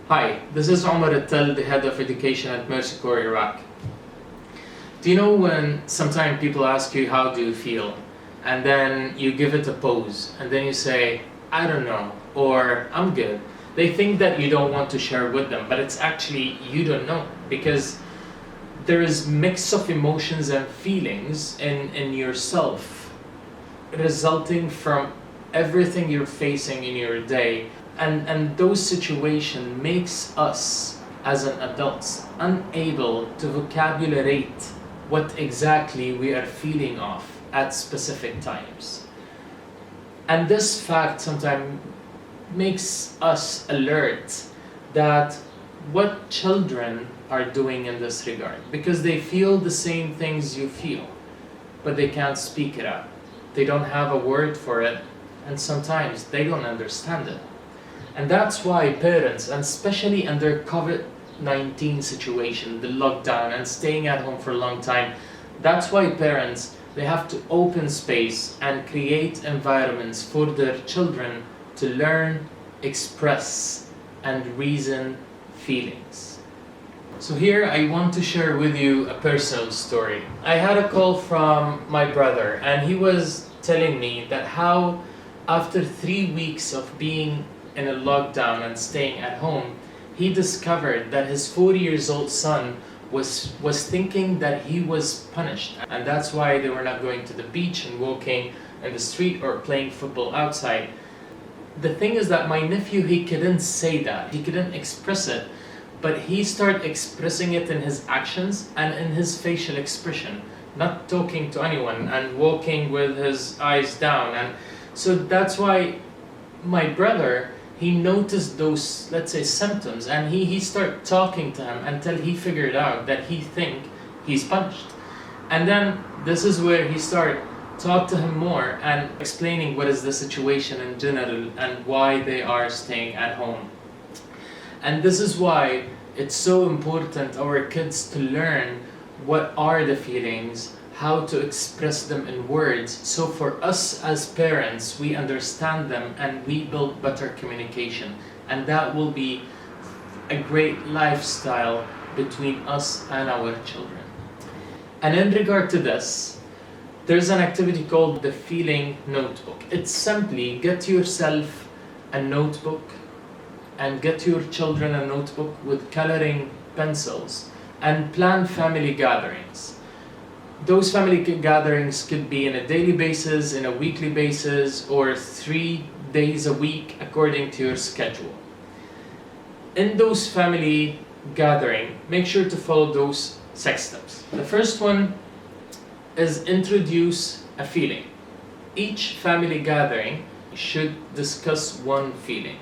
Hi, this is Omar Attal, the head of education at Mercy Corps, Iraq. Do you know when sometimes people ask you how do you feel, and then you give it a pose, and then you say, I don't know, or I'm good. They think that you don't want to share with them, but it's actually you don't know, because there is mix of emotions and feelings in yourself resulting from everything you're facing in your day, and those situations makes us as an adults unable to vocabulate what exactly we are feeling of at specific times. And this fact sometimes makes us alert that what children are doing in this regard, because they feel the same things you feel, but they can't speak it out. They don't have a word for it, and sometimes they don't understand it. And that's why parents, and especially under COVID-19 situation, the lockdown and staying at home for a long time, that's why parents, they have to open space and create environments for their children to learn, express, and reason feelings. So here I want to share with you a personal story. I had a call from my brother, and he was telling me that how after 3 weeks of being in a lockdown and staying at home, he discovered that his 4 years old son was thinking that he was punished, and that's why they were not going to the beach and walking in the street or playing football outside. The thing is that my nephew, he couldn't say that, he couldn't express it, but he started expressing it in his actions and in his facial expression, not talking to anyone and walking with his eyes down. And so that's why my brother, he noticed those, let's say, symptoms, and he started talking to him until he figured out that he think he's punished. And then this is where he started talk to him more and explaining what is the situation in general and why they are staying at home. And this is why it's so important our kids to learn what are the feelings, how to express them in words, so for us as parents, we understand them and we build better communication. And that will be a great lifestyle between us and our children. And in regard to this, there's an activity called the Feeling Notebook. It's simply get yourself a notebook and get your children a notebook with coloring pencils and plan family gatherings. Those family gatherings could be on a daily basis, in a weekly basis, or 3 days a week according to your schedule. In those family gathering, make sure to follow those 6 steps. The first one is introduce a feeling. Each family gathering should discuss one feeling.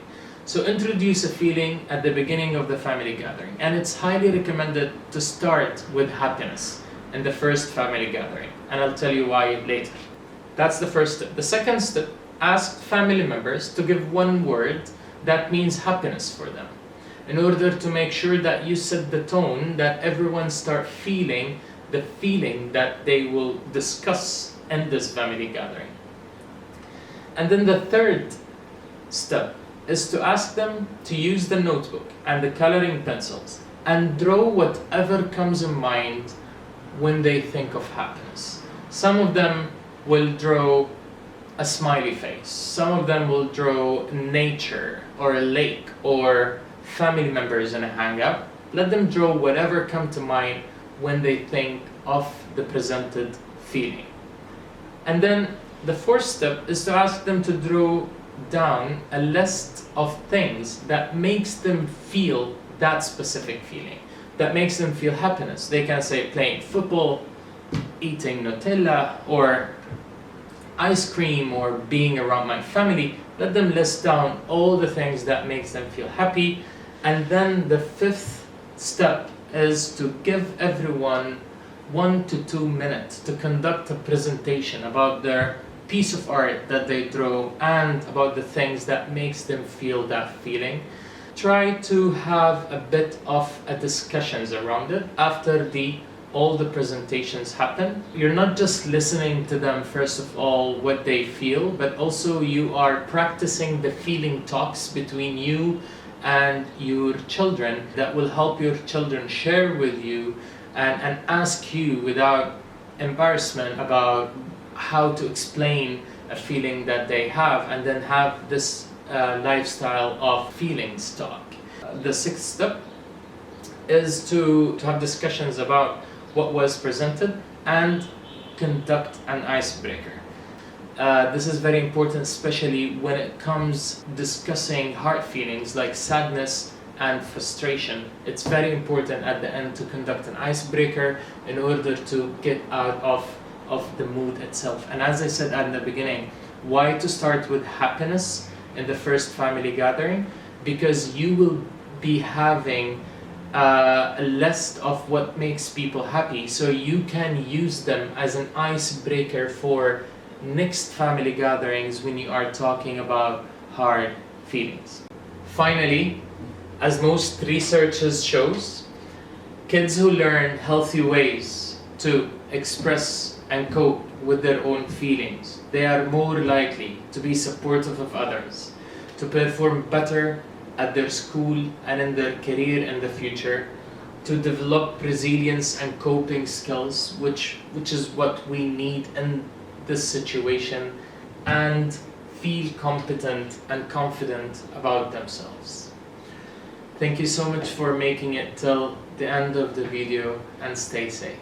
So introduce a feeling at the beginning of the family gathering, and it's highly recommended to start with happiness in the first family gathering, and I'll tell you why later. That's the first step. The second step, ask family members to give one word that means happiness for them, in order to make sure that you set the tone that everyone start feeling the feeling that they will discuss in this family gathering. And then the third step is to ask them to use the notebook and the coloring pencils and draw whatever comes in mind when they think of happiness. Some of them will draw a smiley face, some of them will draw nature or a lake or family members in a hangout. Let them draw whatever comes to mind when they think of the presented feeling. And then the fourth step is to ask them to draw down a list of things that makes them feel that specific feeling, that makes them feel happiness. They can say playing football, eating Nutella, or ice cream, or being around my family. Let them list down all the things that makes them feel happy. And then the fifth step is to give everyone 1 to 2 minutes to conduct a presentation about their piece of art that they draw and about the things that makes them feel that feeling. Try to have a bit of a discussions around it after all the presentations happen. You're not just listening to them first of all what they feel, but also you are practicing the feeling talks between you and your children, that will help your children share with you and ask you without embarrassment about how to explain a feeling that they have, and then have this lifestyle of feelings talk. The sixth step is to have discussions about what was presented and conduct an icebreaker. This is very important, especially when it comes discussing hard feelings like sadness and frustration. It's very important at the end to conduct an icebreaker in order to get out of the mood itself. And as I said at the beginning, why to start with happiness in the first family gathering? Because you will be having a list of what makes people happy, so you can use them as an icebreaker for next family gatherings when you are talking about hard feelings. Finally, as most researches shows, kids who learn healthy ways to express and cope with their own feelings, they are more likely to be supportive of others, to perform better at their school and in their career in the future, to develop resilience and coping skills, which is what we need in this situation, and feel competent and confident about themselves. Thank you so much for making it till the end of the video, and stay safe.